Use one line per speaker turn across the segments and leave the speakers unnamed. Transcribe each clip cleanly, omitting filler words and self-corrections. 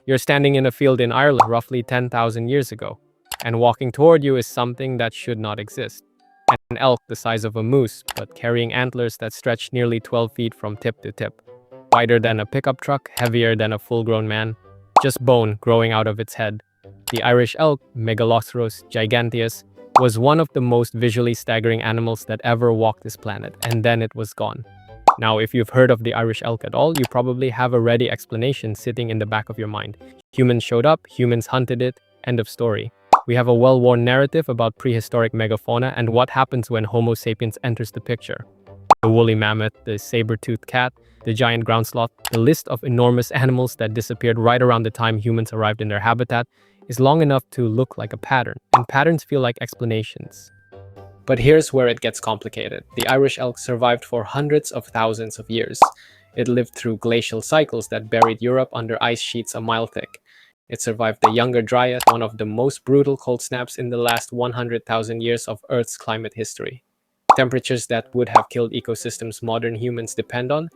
You're standing in a field in Ireland roughly 10,000 years ago, and walking toward you is something that should not exist. An elk the size of a moose, but carrying antlers that stretch nearly 12 feet from tip to tip. Wider than a pickup truck, heavier than a full-grown man, just bone growing out of its head. The Irish elk, Megaloceros giganteus, was one of the most visually staggering animals that ever walked this planet, and then it was gone. Now, if you've heard of the Irish elk at all, you probably have a ready explanation sitting in the back of your mind. Humans showed up, humans hunted it, end of story. We have a well-worn narrative about prehistoric megafauna and what happens when Homo sapiens enters the picture. The woolly mammoth, the saber-toothed cat, the giant ground sloth, the list of enormous animals that disappeared right around the time humans arrived in their habitat is long enough to look like a pattern, and patterns feel like explanations. But here's where it gets complicated. The Irish elk survived for hundreds of thousands of years. It lived through glacial cycles that buried Europe under ice sheets a mile thick. It survived the Younger Dryas, one of the most brutal cold snaps in the last 100,000 years of Earth's climate history. Temperatures that would have killed ecosystems modern humans depend on.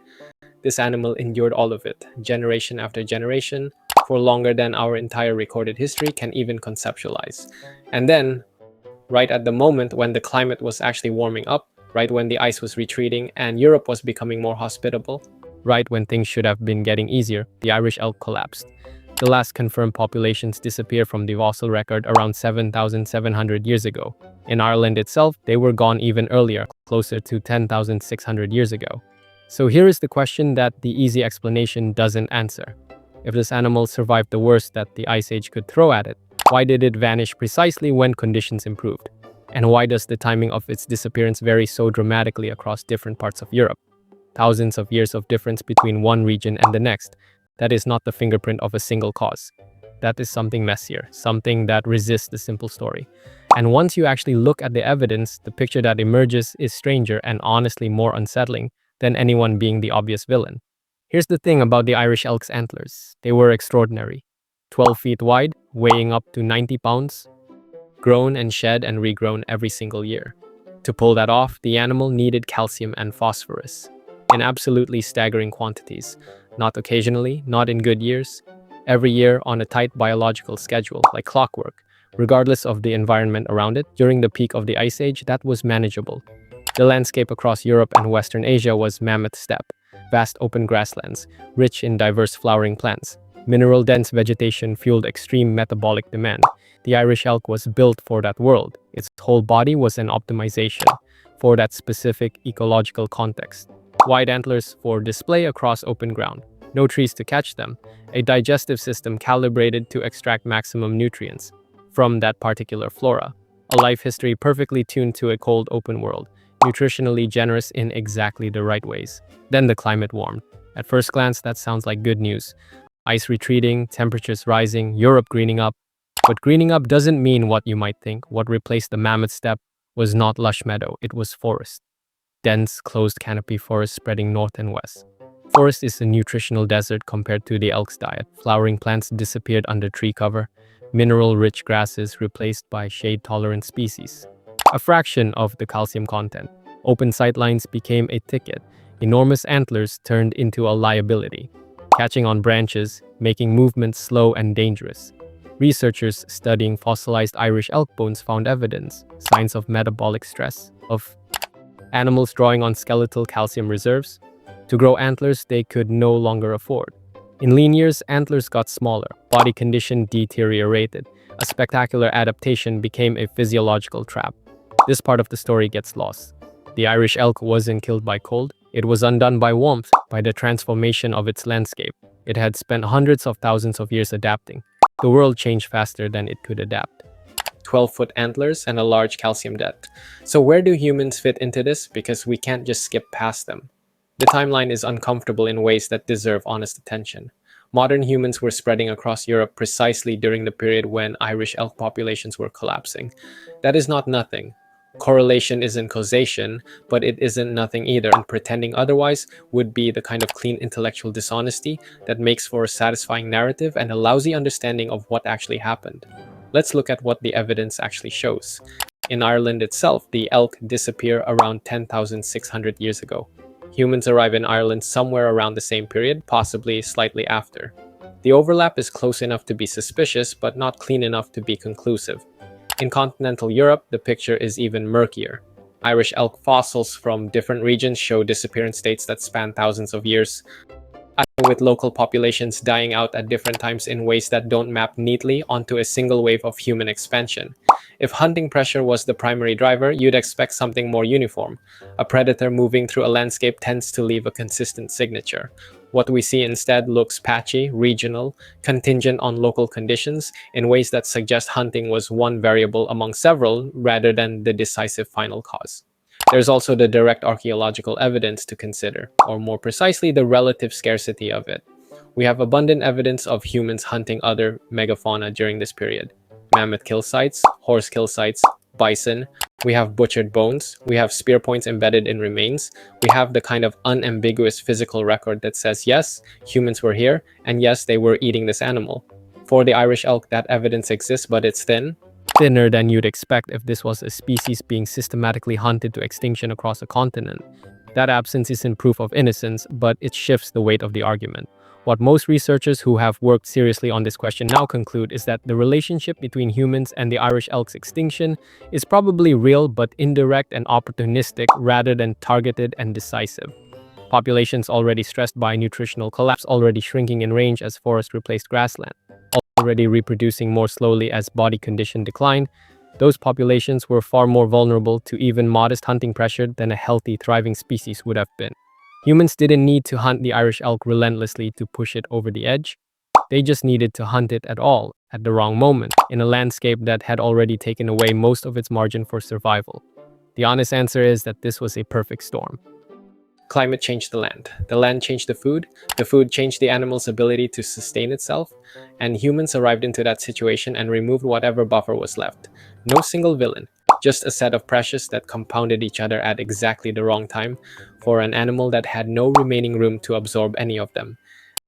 This animal endured all of it, generation after generation, for longer than our entire recorded history can even conceptualize. And then, right at the moment when the climate was actually warming up, right when the ice was retreating and Europe was becoming more hospitable, right when things should have been getting easier, the Irish elk collapsed. The last confirmed populations disappeared from the fossil record around 7,700 years ago. In Ireland itself, they were gone even earlier, closer to 10,600 years ago. So here is the question that the easy explanation doesn't answer. If this animal survived the worst that the Ice Age could throw at it, why did it vanish precisely when conditions improved? And why does the timing of its disappearance vary so dramatically across different parts of Europe? Thousands of years of difference between one region and the next. That is not the fingerprint of a single cause. That is something messier, something that resists the simple story. And once you actually look at the evidence, the picture that emerges is stranger and honestly more unsettling than anyone being the obvious villain. Here's the thing about the Irish elk's antlers. They were extraordinary. 12 feet wide, weighing up to 90 pounds, grown and shed and regrown every single year. To pull that off, the animal needed calcium and phosphorus in absolutely staggering quantities. Not occasionally, not in good years, every year on a tight biological schedule, like clockwork. Regardless of the environment around it, during the peak of the Ice Age, that was manageable. The landscape across Europe and Western Asia was mammoth steppe, vast open grasslands, rich in diverse flowering plants. Mineral-dense vegetation fueled extreme metabolic demand. The Irish elk was built for that world. Its whole body was an optimization for that specific ecological context. Wide antlers for display across open ground. No trees to catch them. A digestive system calibrated to extract maximum nutrients from that particular flora. A life history perfectly tuned to a cold open world, nutritionally generous in exactly the right ways. Then the climate warmed. At first glance, that sounds like good news. Ice retreating, temperatures rising, Europe greening up. But greening up doesn't mean what you might think. What replaced the mammoth steppe was not lush meadow, it was forest. Dense, closed canopy forest spreading north and west. Forest is a nutritional desert compared to the elk's diet. Flowering plants disappeared under tree cover. Mineral-rich grasses replaced by shade-tolerant species. A fraction of the calcium content. Open sightlines became a ticket. Enormous antlers turned into a liability. Catching on branches, making movements slow and dangerous. Researchers studying fossilized Irish elk bones found evidence, signs of metabolic stress, of animals drawing on skeletal calcium reserves to grow antlers they could no longer afford. In lean years, antlers got smaller, body condition deteriorated. A spectacular adaptation became a physiological trap. This part of the story gets lost. The Irish elk wasn't killed by cold, it was undone by warmth, by the transformation of its landscape. It had spent hundreds of thousands of years adapting. The world changed faster than it could adapt. 12-foot antlers and a large calcium debt. So where do humans fit into this? Because we can't just skip past them. The timeline is uncomfortable in ways that deserve honest attention. Modern humans were spreading across Europe precisely during the period when Irish elk populations were collapsing. That is not nothing. Correlation isn't causation, but it isn't nothing either, and pretending otherwise would be the kind of clean intellectual dishonesty that makes for a satisfying narrative and a lousy understanding of what actually happened. Let's look at what the evidence actually shows. In Ireland itself, the elk disappear around 10,600 years ago. Humans arrive in Ireland somewhere around the same period, possibly slightly after. The overlap is close enough to be suspicious, but not clean enough to be conclusive. In continental Europe, the picture is even murkier. Irish elk fossils from different regions show disappearance dates that span thousands of years, with local populations dying out at different times in ways that don't map neatly onto a single wave of human expansion. If hunting pressure was the primary driver, you'd expect something more uniform. A predator moving through a landscape tends to leave a consistent signature. What we see instead looks patchy, regional, contingent on local conditions, in ways that suggest hunting was one variable among several rather than the decisive final cause. There's also the direct archaeological evidence to consider, or more precisely, the relative scarcity of it. We have abundant evidence of humans hunting other megafauna during this period. Mammoth kill sites, horse kill sites, bison. We have butchered bones. We have spear points embedded in remains. We have the kind of unambiguous physical record that says, yes, humans were here, and yes, they were eating this animal. For the Irish elk, that evidence exists, but it's thinner than you'd expect if this was a species being systematically hunted to extinction across a continent. That absence isn't proof of innocence, but it shifts the weight of the argument. What most researchers who have worked seriously on this question now conclude is that the relationship between humans and the Irish elk's extinction is probably real but indirect and opportunistic rather than targeted and decisive. Populations already stressed by nutritional collapse, already shrinking in range as forest replaced grassland, already reproducing more slowly as body condition declined, those populations were far more vulnerable to even modest hunting pressure than a healthy, thriving species would have been. Humans didn't need to hunt the Irish elk relentlessly to push it over the edge. They just needed to hunt it at all, at the wrong moment, in a landscape that had already taken away most of its margin for survival. The honest answer is that this was a perfect storm. Climate changed the land changed the food changed the animal's ability to sustain itself, and humans arrived into that situation and removed whatever buffer was left. No single villain, just a set of pressures that compounded each other at exactly the wrong time for an animal that had no remaining room to absorb any of them.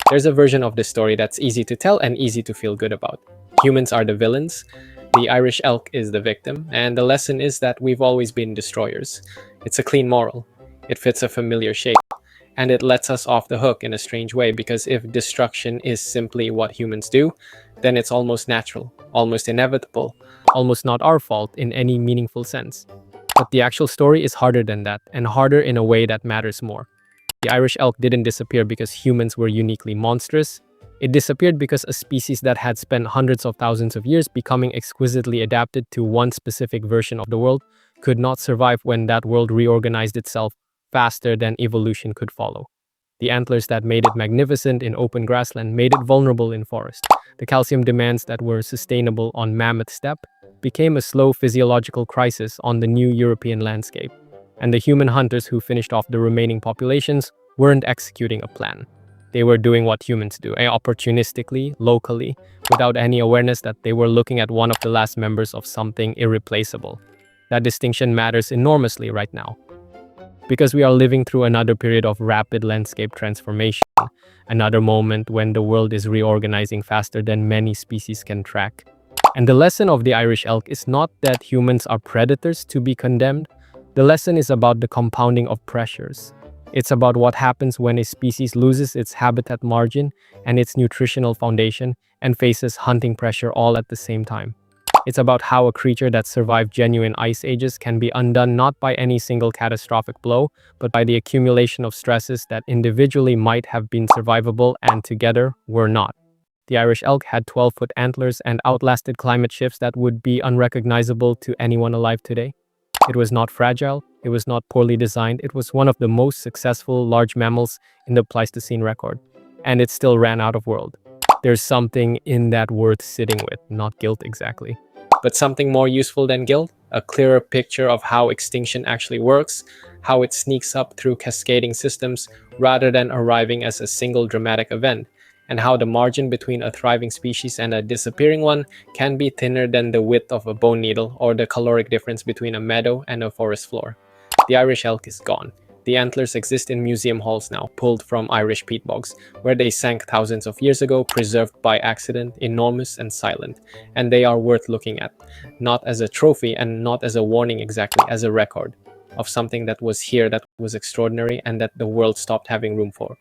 There's a version of this story that's easy to tell and easy to feel good about. Humans are the villains, the Irish elk is the victim, and the lesson is that we've always been destroyers. It's a clean moral. It fits a familiar shape, and it lets us off the hook in a strange way, because if destruction is simply what humans do, then it's almost natural, almost inevitable, almost not our fault in any meaningful sense. But the actual story is harder than that, and harder in a way that matters more. The Irish elk didn't disappear because humans were uniquely monstrous. It disappeared because a species that had spent hundreds of thousands of years becoming exquisitely adapted to one specific version of the world could not survive when that world reorganized itself faster than evolution could follow. The antlers that made it magnificent in open grassland made it vulnerable in forest. The calcium demands that were sustainable on mammoth steppe became a slow physiological crisis on the new European landscape. And the human hunters who finished off the remaining populations weren't executing a plan. They were doing what humans do, opportunistically, locally, without any awareness that they were looking at one of the last members of something irreplaceable. That distinction matters enormously right now, because we are living through another period of rapid landscape transformation, another moment when the world is reorganizing faster than many species can track. And the lesson of the Irish elk is not that humans are predators to be condemned. The lesson is about the compounding of pressures. It's about what happens when a species loses its habitat margin and its nutritional foundation and faces hunting pressure all at the same time. It's about how a creature that survived genuine ice ages can be undone not by any single catastrophic blow, but by the accumulation of stresses that individually might have been survivable and together were not. The Irish elk had 12-foot antlers and outlasted climate shifts that would be unrecognizable to anyone alive today. It was not fragile, it was not poorly designed, it was one of the most successful large mammals in the Pleistocene record, and it still ran out of world. There's something in that worth sitting with, not guilt exactly, but something more useful than guilt, a clearer picture of how extinction actually works, how it sneaks up through cascading systems rather than arriving as a single dramatic event, and how the margin between a thriving species and a disappearing one can be thinner than the width of a bone needle or the caloric difference between a meadow and a forest floor. The Irish elk is gone. The antlers exist in museum halls now, pulled from Irish peat bogs, where they sank thousands of years ago, preserved by accident, enormous and silent. And they are worth looking at, not as a trophy and not as a warning exactly, as a record of something that was here, that was extraordinary, and that the world stopped having room for.